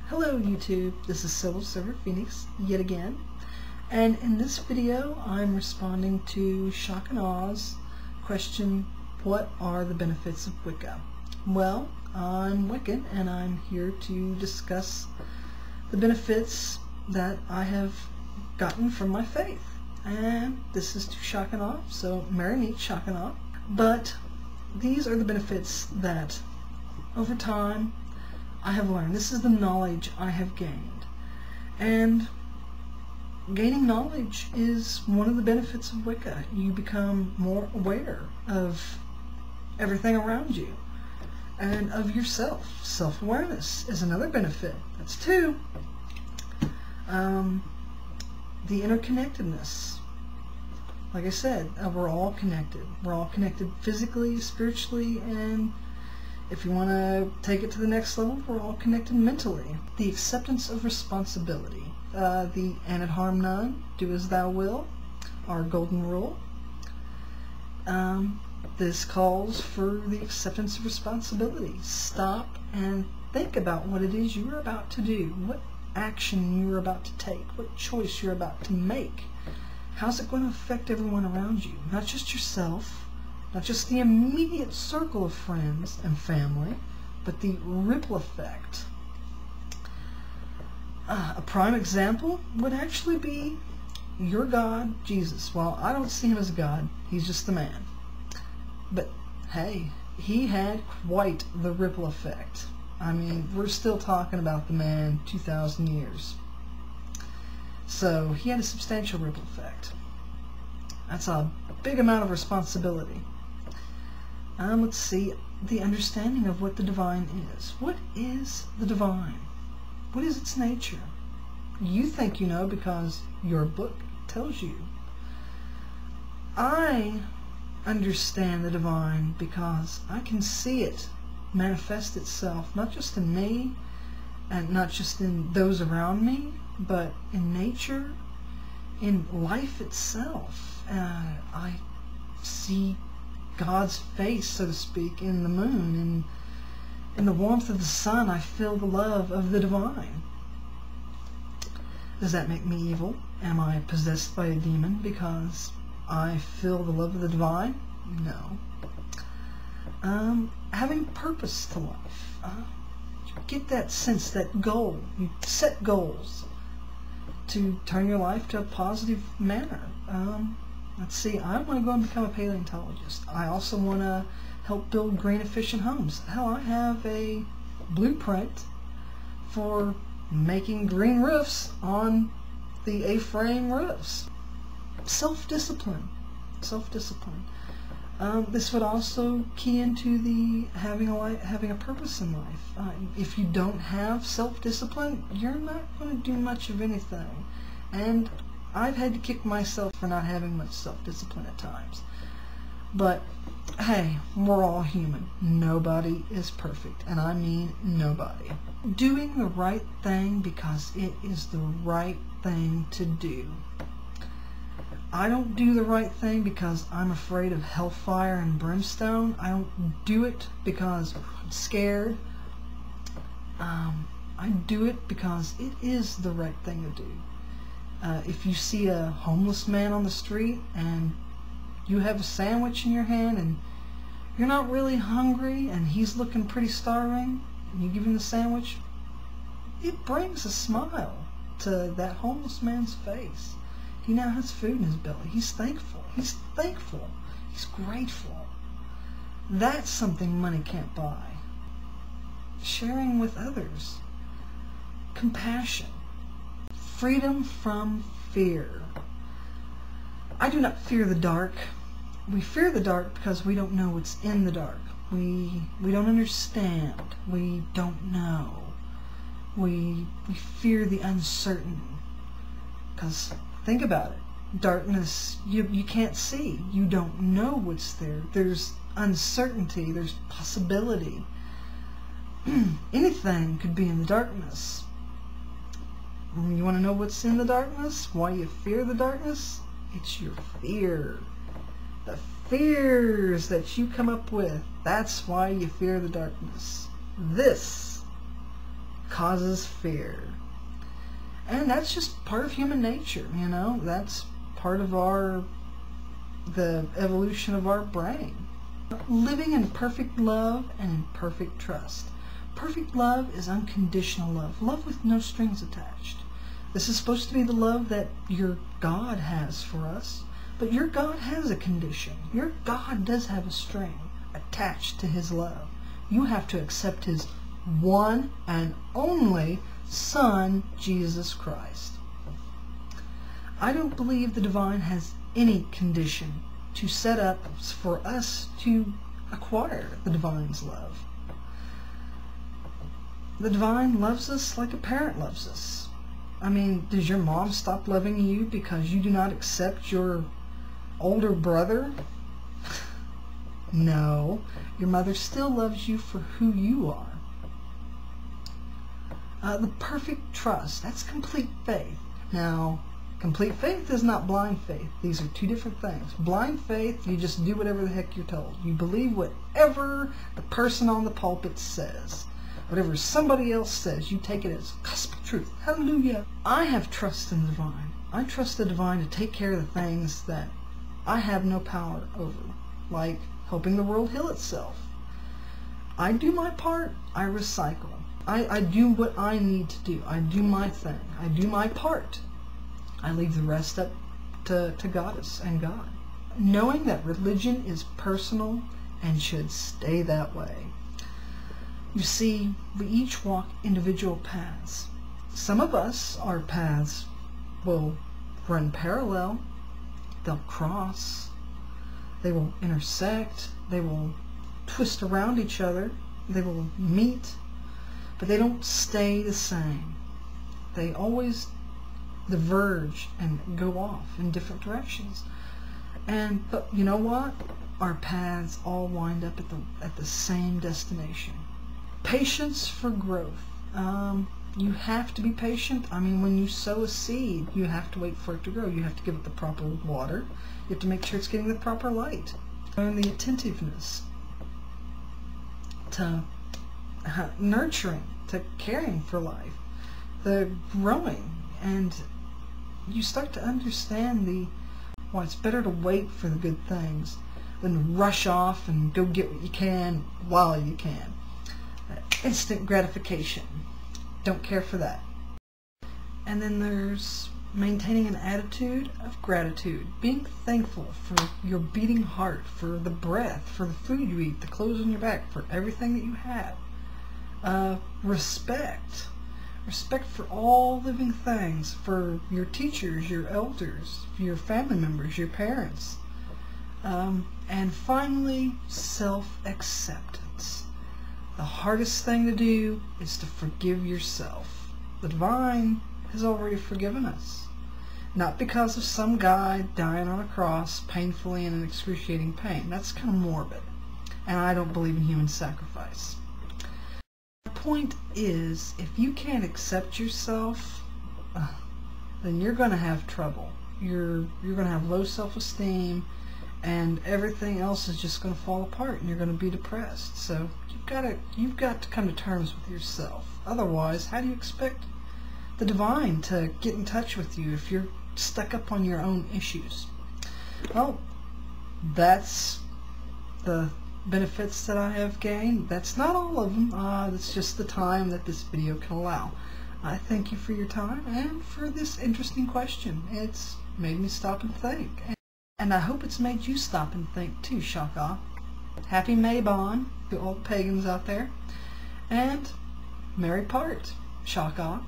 Hello YouTube, this is Silver Server Phoenix yet again, and in this video I'm responding to Shockawenow's question, what are the benefits of Wicca? Well, I'm Wiccan and I'm here to discuss the benefits that I have gotten from my faith. And this is to Shockawenow, so Merry meet Shockawenow. But these are the benefits that over time I have learned. This is the knowledge I have gained. And gaining knowledge is one of the benefits of Wicca. You become more aware of everything around you and of yourself. Self-awareness is another benefit. That's two. The interconnectedness. Like I said, we're all connected. We're all connected physically, spiritually, and if you want to take it to the next level, we're all connected mentally. The acceptance of responsibility. The and it harm none, do as thou will, our golden rule. This calls for the acceptance of responsibility. Stop and think about what it is you are about to do, what action you are about to take, what choice you're about to make. How's it going to affect everyone around you? Not just yourself, not just the immediate circle of friends and family, but the ripple effect. A prime example would actually be your God, Jesus. Well, I don't see him as a God. He's just the man. But hey, he had quite the ripple effect. I mean, we're still talking about the man 2,000 years. So he had a substantial ripple effect. That's a big amount of responsibility. Let's see, the understanding of what the divine is. What is the divine? What is its nature? You think you know because your book tells you. I understand the divine because I can see it manifest itself, not just in me, and not just in those around me, but in nature, in life itself. I see God's face, so to speak, in the moon, and in the warmth of the sun I feel the love of the divine. Does that make me evil? Am I possessed by a demon because I feel the love of the divine? No. Having purpose to life. Get that sense, that goal. You set goals to turn your life to a positive manner. Let's see, I want to go and become a paleontologist. I also want to help build green efficient homes. Hell, I have a blueprint for making green roofs on the A-frame roofs. Self-discipline. Self-discipline. This would also key into the having a purpose in life. If you don't have self-discipline, you're not going to do much of anything. And I've had to kick myself for not having much self-discipline at times. But hey, we're all human. Nobody is perfect, and I mean nobody. Doing the right thing because it is the right thing to do. I don't do the right thing because I'm afraid of hellfire and brimstone. I don't do it because I'm scared. I do it because it is the right thing to do. If you see a homeless man on the street and you have a sandwich in your hand and you're not really hungry and he's looking pretty starving and you give him the sandwich, it brings a smile to that homeless man's face. He now has food in his belly. He's thankful. He's thankful. He's grateful. That's something money can't buy. Sharing with others. Compassion. Freedom from fear. I do not fear the dark. We fear the dark because we don't know what's in the dark. We don't understand. We don't know. We fear the uncertain. Because think about it. Darkness, you can't see. You don't know what's there. There's uncertainty. There's possibility. Anything could be in the darkness. You want to know what's in the darkness? Why you fear the darkness? It's your fear. The fears that you come up with. That's why you fear the darkness. This causes fear. And that's just part of human nature, you know. That's part of the evolution of our brain. Living in perfect love and in perfect trust. Perfect love is unconditional love, love with no strings attached. This is supposed to be the love that your God has for us, but your God has a condition. Your God does have a string attached to his love. You have to accept his one and only Son, Jesus Christ. I don't believe the divine has any condition to set up for us to acquire the divine's love. The divine loves us like a parent loves us. I mean, does your mom stop loving you because you do not accept your older brother? No, your mother still loves you for who you are. The perfect trust, that's complete faith. Now, complete faith is not blind faith. These are two different things. Blind faith, you just do whatever the heck you're told. You believe whatever the person on the pulpit says. Whatever somebody else says, you take it as gospel truth. Hallelujah. I have trust in the divine. I trust the divine to take care of the things that I have no power over, like helping the world heal itself. I do my part. I recycle. I do what I need to do. I do my thing. I do my part. I leave the rest up to Goddess and God. Knowing that religion is personal and should stay that way. You see, we each walk individual paths. Some of us, our paths will run parallel. They'll cross. They will intersect. They will twist around each other. They will meet. But they don't stay the same. They always diverge and go off in different directions. But you know what? Our paths all wind up at the same destination. Patience for growth. You have to be patient. I mean, when you sow a seed, you have to wait for it to grow. You have to give it the proper water. You have to make sure it's getting the proper light. Learn the attentiveness to nurturing, to caring for life, the growing, and you start to understand why it's better to wait for the good things than to rush off and go get what you can while you can. Instant gratification. Don't care for that. And then there's maintaining an attitude of gratitude, being thankful for your beating heart, for the breath, for the food you eat, the clothes on your back, for everything that you have. Respect for all living things, for your teachers, your elders, your family members, your parents. And finally, self-acceptance. The hardest thing to do is to forgive yourself. The divine has already forgiven us. Not because of some guy dying on a cross painfully and in excruciating pain. That's kind of morbid. And I don't believe in human sacrifice. The point is, if you can't accept yourself, then you're going to have trouble. You're going to have low self-esteem, and everything else is just going to fall apart, and you're going to be depressed. So you've got to come to terms with yourself. Otherwise, how do you expect the divine to get in touch with you if you're stuck up on your own issues? Well, that's the benefits that I have gained. That's not all of them. That's just the time that this video can allow. I thank you for your time and for this interesting question. It's made me stop and think. And I hope it's made you stop and think too, Shockawenow. Happy Mabon to all the pagans out there. And Merry Part, Shockawenow.